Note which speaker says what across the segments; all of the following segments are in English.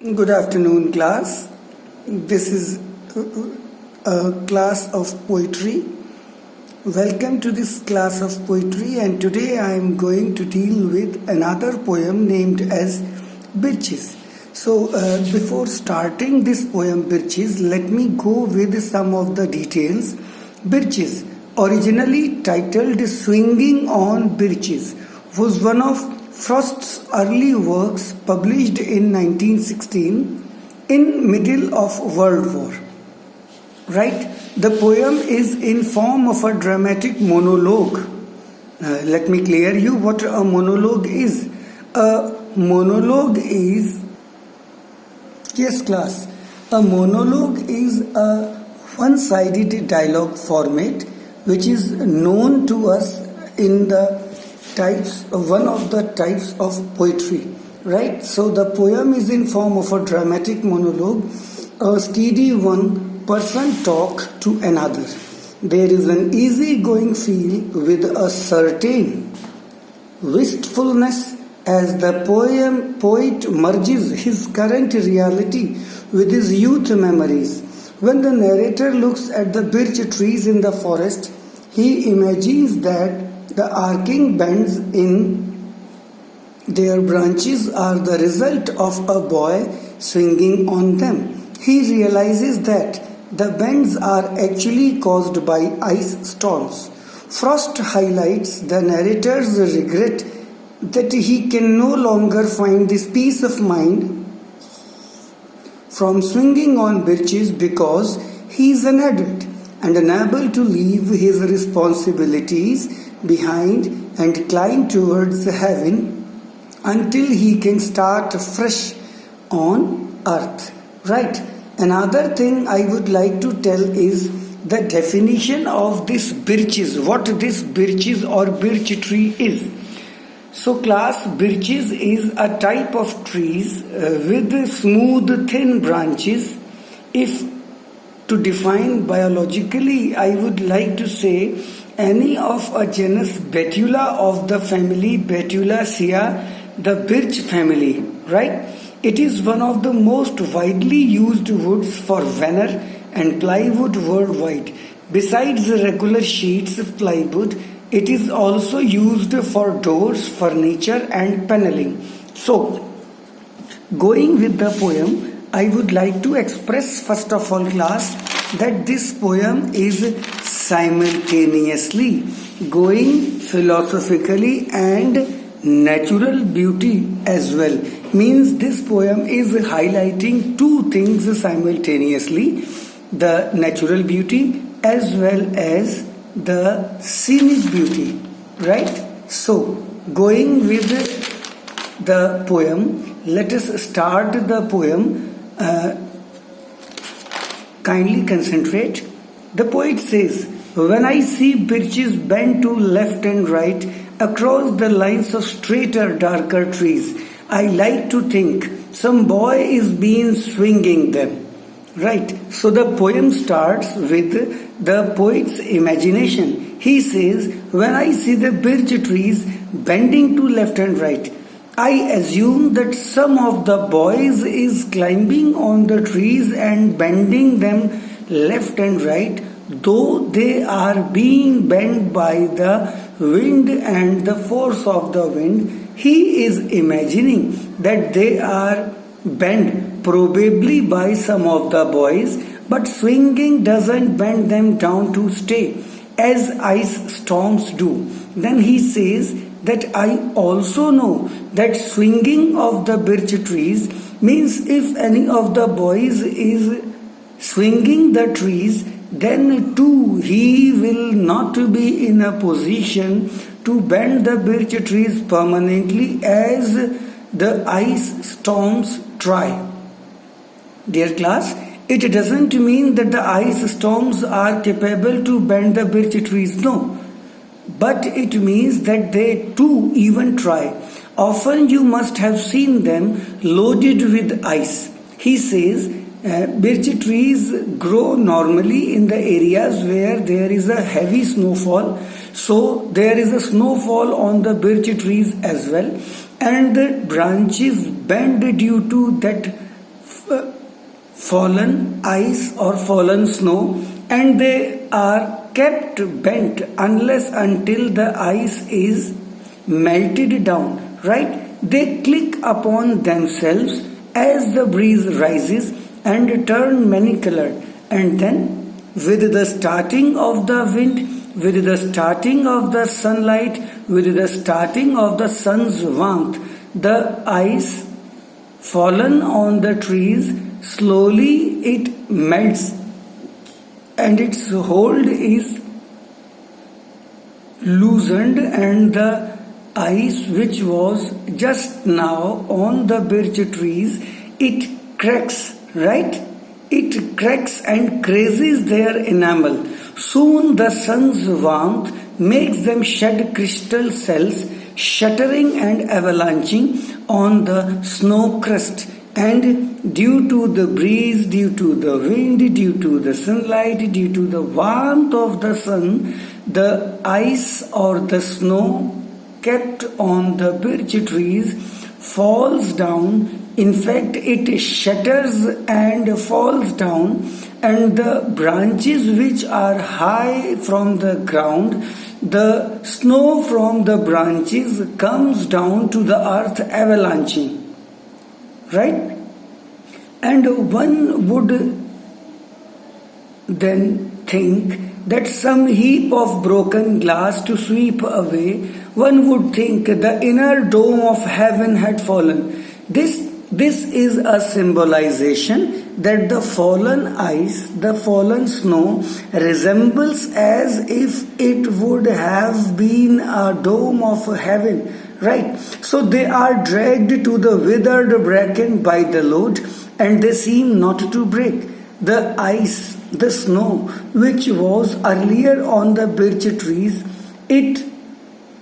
Speaker 1: Good afternoon, class. This is a class of poetry. Welcome to this class of poetry, and today I am going to deal with another poem named as Birches. So, before starting this poem, Birches, let me go with some of the details. Birches, originally titled Swinging on Birches, was one of Frost's early works published in 1916 in middle of World War. Right? The poem is in form of a dramatic monologue. Let me clear you what a monologue is. A monologue is, yes class, a monologue is a one-sided dialogue format which is known to us in the one of the types of poetry, right? So the poem is in form of a dramatic monologue, a steady one person talk to another. There is an easy-going feel with a certain wistfulness as the poet merges his current reality with his youth memories. When the narrator looks at the birch trees in the forest, he imagines that the arcing bends in their branches are the result of a boy swinging on them. He realizes that the bends are actually caused by ice storms. Frost highlights the narrator's regret that he can no longer find this peace of mind from swinging on birches because he is an adult and unable to leave his responsibilities behind and climb towards heaven until he can start fresh on earth. Right? Another thing I would like to tell is the definition of this birches, what this birches or birch tree is. So class, birches is a type of trees with smooth thin branches. If to define biologically, I would like to say any of a genus Betula of the family Betulaceae, the birch family, right? It is one of the most widely used woods for veneer and plywood worldwide. Besides the regular sheets of plywood, it is also used for doors, furniture and paneling. So, going with the poem, I would like to express first of all class that this poem is simultaneously going philosophically and natural beauty as well. Means this poem is highlighting two things simultaneously, the natural beauty as well as the scenic beauty, right? So going with the poem, let us start the poem. Kindly concentrate. The poet says, when I see birches bend to left and right across the lines of straighter, darker trees, I like to think some boy is been swinging them. Right. So the poem starts with the poet's imagination. He says, when I see the birch trees bending to left and right, I assume that some of the boys is climbing on the trees and bending them left and right, though they are being bent by the wind and the force of the wind. He is imagining that they are bent probably by some of the boys, but swinging doesn't bend them down to stay as ice storms do. Then he says that I also know that swinging of the birch trees means if any of the boys is swinging the trees, then too he will not be in a position to bend the birch trees permanently as the ice storms try. Dear class, it doesn't mean that the ice storms are capable to bend the birch trees, no. But it means that they too even try. Often you must have seen them loaded with ice. He says, birch trees grow normally in the areas where there is a heavy snowfall. So there is a snowfall on the birch trees as well. And the branches bend due to that fallen ice or fallen snow, and they are kept bent unless until the ice is melted down, right? They click upon themselves as the breeze rises and turn many colored, and then with the starting of the wind, with the starting of the sunlight, with the starting of the sun's warmth, the ice fallen on the trees, slowly it melts and its hold is loosened, and the ice which was just now on the birch trees, it cracks, right? It cracks and crazes their enamel. Soon the sun's warmth makes them shed crystal cells, shattering and avalanching on the snow crust. And due to the breeze, due to the wind, due to the sunlight, due to the warmth of the sun, the ice or the snow kept on the birch trees falls down. In fact, it shatters and falls down, and the branches which are high from the ground, the snow from the branches comes down to the earth avalanching. Right? And one would then think that some heap of broken glass to sweep away, one would think the inner dome of heaven had fallen. This is a symbolization that the fallen ice, the fallen snow, resembles as if it would have been a dome of heaven. Right? So they are dragged to the withered bracken by the load, and they seem not to break. The ice, the snow, which was earlier on the birch trees, it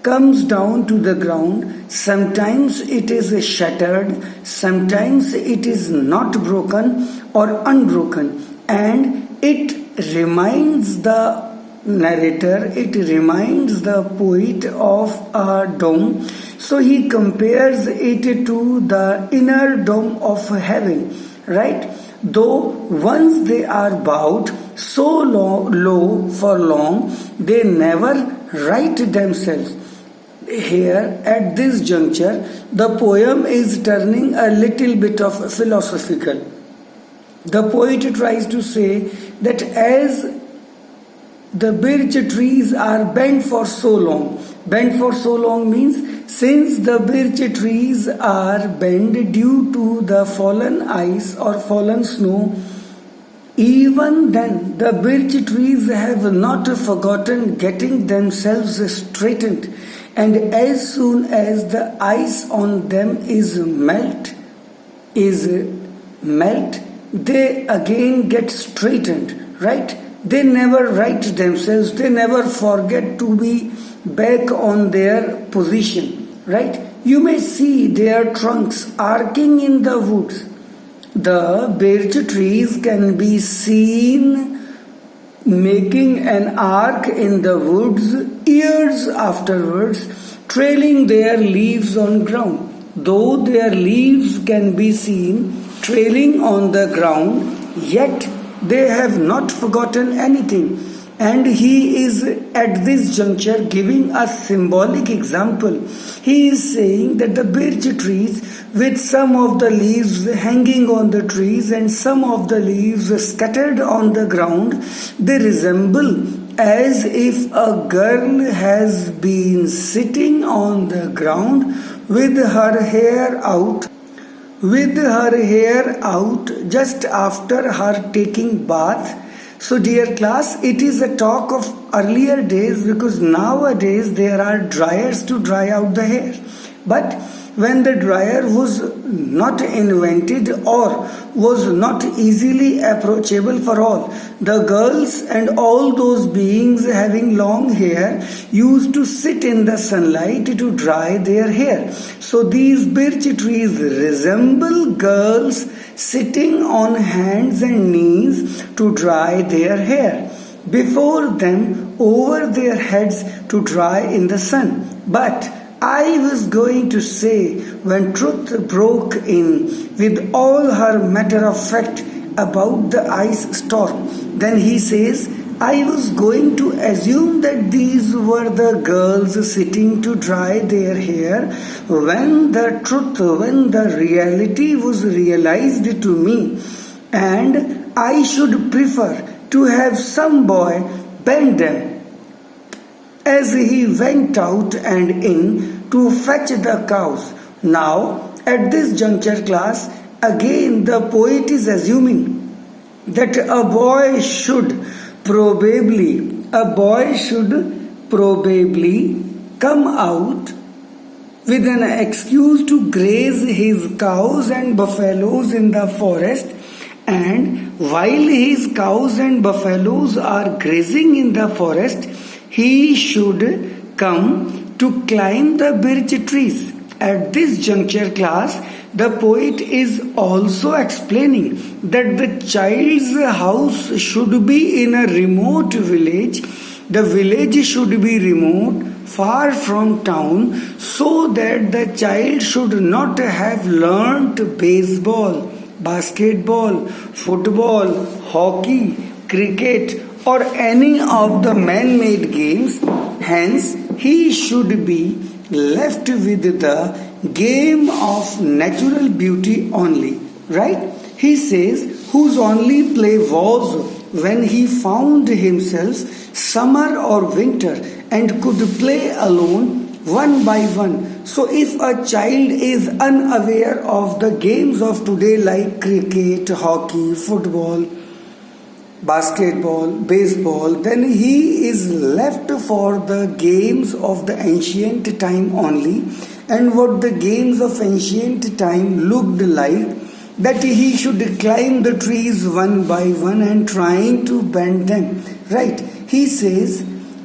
Speaker 1: comes down to the ground. Sometimes it is shattered, sometimes it is not broken or unbroken, and it reminds the narrator, it reminds the poet of a dome. So he compares it to the inner dome of heaven, right? Though once they are bowed so low for long, they never right themselves. Here, at this juncture, the poem is turning a little bit of philosophical. The poet tries to say that as the birch trees are bent for so long. Bent for so long means since the birch trees are bent due to the fallen ice or fallen snow, even then the birch trees have not forgotten getting themselves straightened, and as soon as the ice on them is melt, they again get straightened, right? They never right themselves, they never forget to be back on their position, right? You may see their trunks arcing in the woods. The birch trees can be seen making an arc in the woods years afterwards, trailing their leaves on ground. Though their leaves can be seen trailing on the ground, yet they have not forgotten anything. And he is at this juncture giving a symbolic example. He is saying that the birch trees, with some of the leaves hanging on the trees and some of the leaves scattered on the ground, they resemble as if a girl has been sitting on the ground with her hair out just after her taking bath. So dear class, it is a talk of earlier days, because nowadays there are dryers to dry out the hair. But when the dryer was not invented or was not easily approachable for all, the girls and all those beings having long hair used to sit in the sunlight to dry their hair. So these birch trees resemble girls sitting on hands and knees to dry their hair, before them over their heads to dry in the sun. But I was going to say when truth broke in with all her matter of fact about the ice storm. Then he says, I was going to assume that these were the girls sitting to dry their hair when the reality was realized to me, and I should prefer to have some boy bend them. As he went out and in to fetch the cows. Now, at this juncture, class, again the poet is assuming that a boy should probably come out with an excuse to graze his cows and buffaloes in the forest, and while his cows and buffaloes are grazing in the forest, he should come to climb the birch trees. At this juncture, class, the poet is also explaining that the child's house should be in a remote village. The village should be remote, far from town, so that the child should not have learnt baseball, basketball, football, hockey, cricket, or any of the man-made games. Hence, he should be left with the game of natural beauty only. Right? He says, whose only play was when he found himself summer or winter and could play alone one by one. So if a child is unaware of the games of today like cricket, hockey, football, basketball, baseball, then he is left for the games of the ancient time only. And what the games of ancient time looked like, that he should climb the trees one by one and trying to bend them. Right? He says,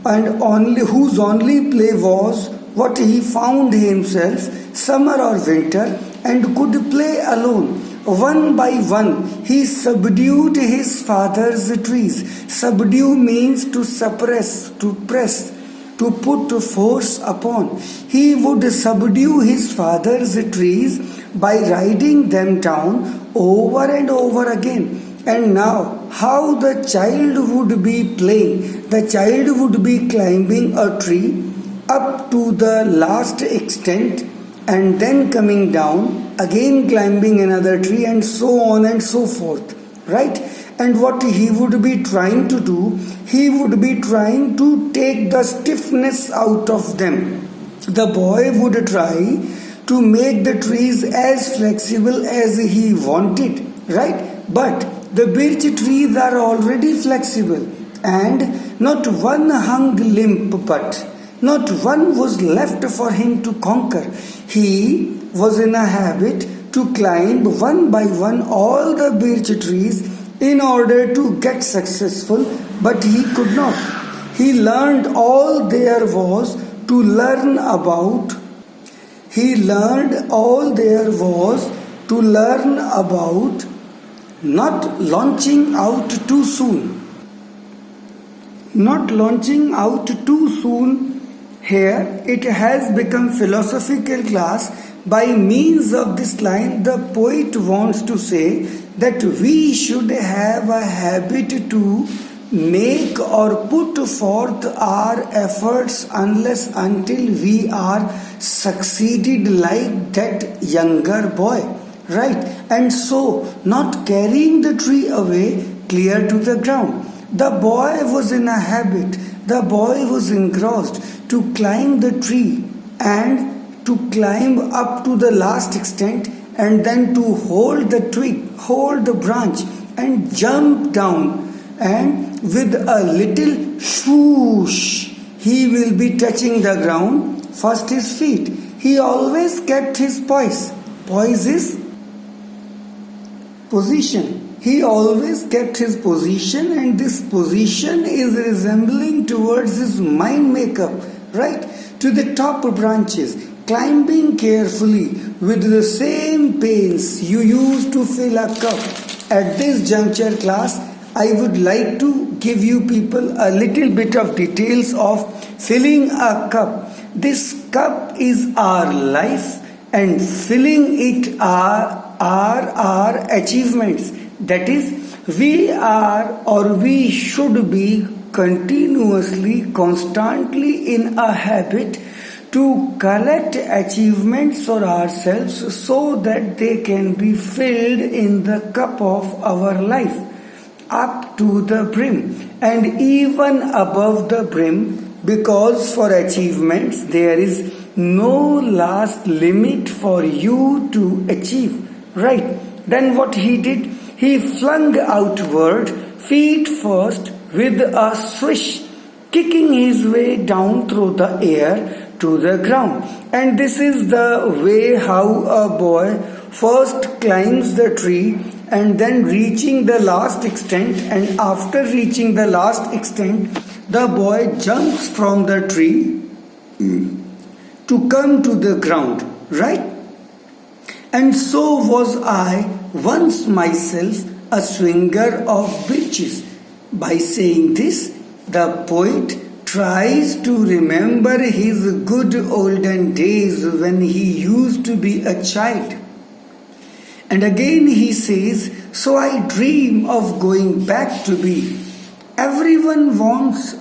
Speaker 1: and whose only play was what he found himself summer or winter and could play alone. One by one, he subdued his father's trees. Subdue means to suppress, to press, to put force upon. He would subdue his father's trees by riding them down over and over again. And now, how the child would be playing? The child would be climbing a tree up to the last extent and then coming down, again climbing another tree, and so on and so forth. Right? And what he would be trying to do, he would be trying to take the stiffness out of them. The boy would try to make the trees as flexible as he wanted, right? But the birch trees are already flexible, and not one hung limp, but not one was left for him to conquer. He was in a habit to climb one by one all the birch trees in order to get successful, but he could not. He learned all there was to learn about. He learned all there was to learn about not launching out too soon. Not launching out too soon. Here it has become philosophical class. By means of this line, the poet wants to say that we should have a habit to make or put forth our efforts until we are succeeded like that younger boy, right? And so not carrying the tree away clear to the ground. The boy was in a habit, the boy was engrossed to climb the tree and to climb up to the last extent, and then to hold the twig, hold the branch, and jump down, and with a little swoosh he will be touching the ground, first his feet. He always kept his poise. Poise is position. He always kept his position, and this position is resembling towards his mind makeup, right? To the top branches, climbing carefully with the same pains you use to fill a cup. At this juncture, class, I would like to give you people a little bit of details of filling a cup. This cup is our life, and filling it are our achievements. That is, we are or we should be continuously, constantly in a habit to collect achievements for ourselves so that they can be filled in the cup of our life up to the brim and even above the brim, because for achievements there is no last limit for you to achieve. Right? Then what he did? He flung outward, feet first, with a swish, kicking his way down through the air to the ground. And this is the way how a boy first climbs the tree and then reaching the last extent, and after reaching the last extent, the boy jumps from the tree to come to the ground, right? And so was I once myself a swinger of birches. By saying this, the poet tries to remember his good olden days when he used to be a child. And again he says, so I dream of going back to be. Everyone wants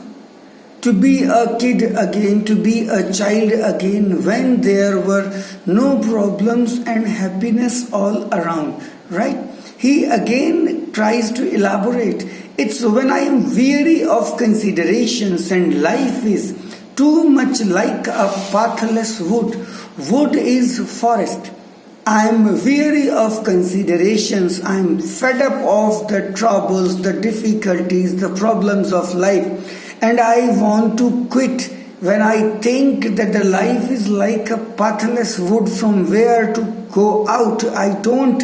Speaker 1: to be a kid again, to be a child again, when there were no problems and happiness all around, right? He again tries to elaborate. It's when I am weary of considerations and life is too much like a pathless wood. Wood is forest. I am weary of considerations. I am fed up of the troubles, the difficulties, the problems of life. And I want to quit when I think that the life is like a pathless wood from where to go out. I don't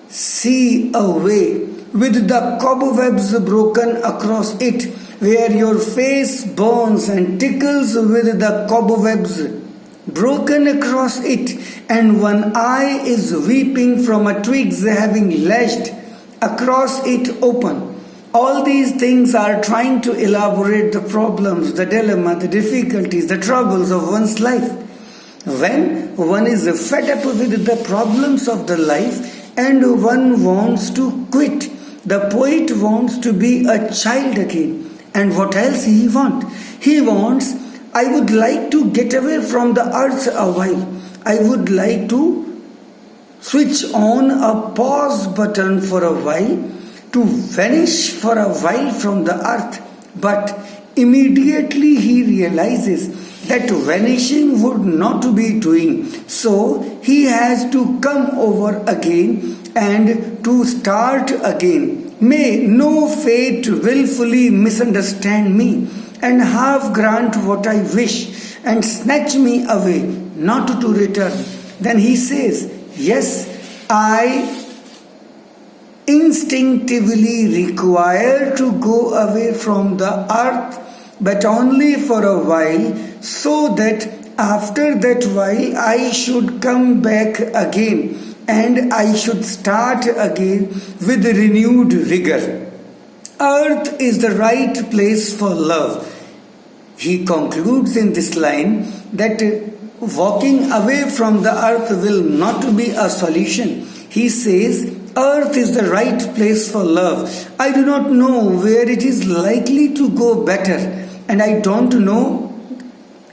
Speaker 1: see a way with the cobwebs broken across it, where your face burns and tickles with the cobwebs broken across it, and one eye is weeping from a twigs having lashed across it open. All these things are trying to elaborate the problems, the dilemma, the difficulties, the troubles of one's life. When one is fed up with the problems of the life and one wants to quit, the poet wants to be a child again. And what else he wants? He wants, I would like to get away from the earth a while. I would like to switch on a pause button for a while, to vanish for a while from the earth. But immediately he realizes that vanishing would not be doing. So he has to come over again and to start again. May no fate willfully misunderstand me and half grant what I wish and snatch me away, not to return. Then he says, yes, I instinctively require to go away from the earth, but only for a while, so that after that while I should come back again and I should start again with renewed vigor. Earth is the right place for love. He concludes in this line that walking away from the earth will not be a solution. He says, earth is the right place for love. I do not know where it is likely to go better, and I don't know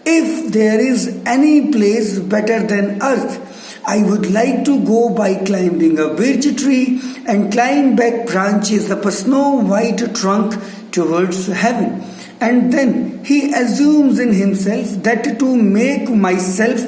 Speaker 1: if there is any place better than earth. I would like to go by climbing a birch tree and climb back branches up a snow-white trunk towards heaven. And then he assumes in himself that to make myself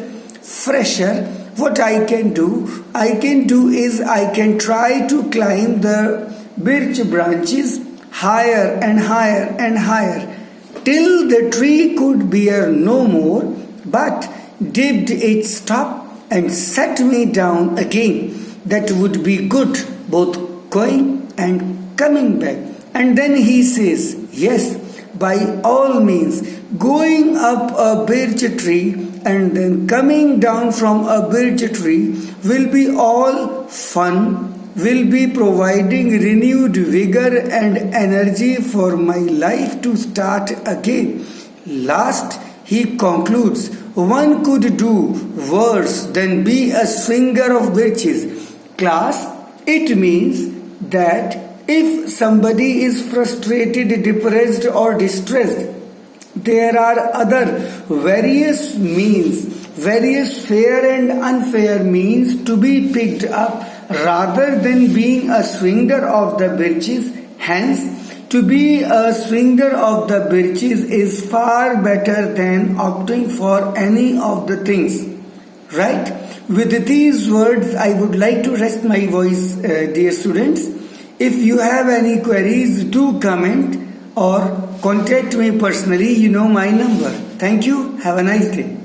Speaker 1: fresher, what I can do is I can try to climb the birch branches higher and higher and higher till the tree could bear no more, but did it stop and set me down again. That would be good, both going and coming back. And then he says, yes, by all means, going up a birch tree and then coming down from a birch tree will be all fun, will be providing renewed vigor and energy for my life to start again. Last, he concludes, one could do worse than be a swinger of birches. Class, it means that if somebody is frustrated, depressed or distressed, there are other various means, various fair and unfair means to be picked up rather than being a swinger of the birches. Hence, to be a swinger of the birches is far better than opting for any of the things. Right? With these words, I would like to rest my voice, dear students. If you have any queries, do comment or contact me personally. You know my number. Thank you. Have a nice day.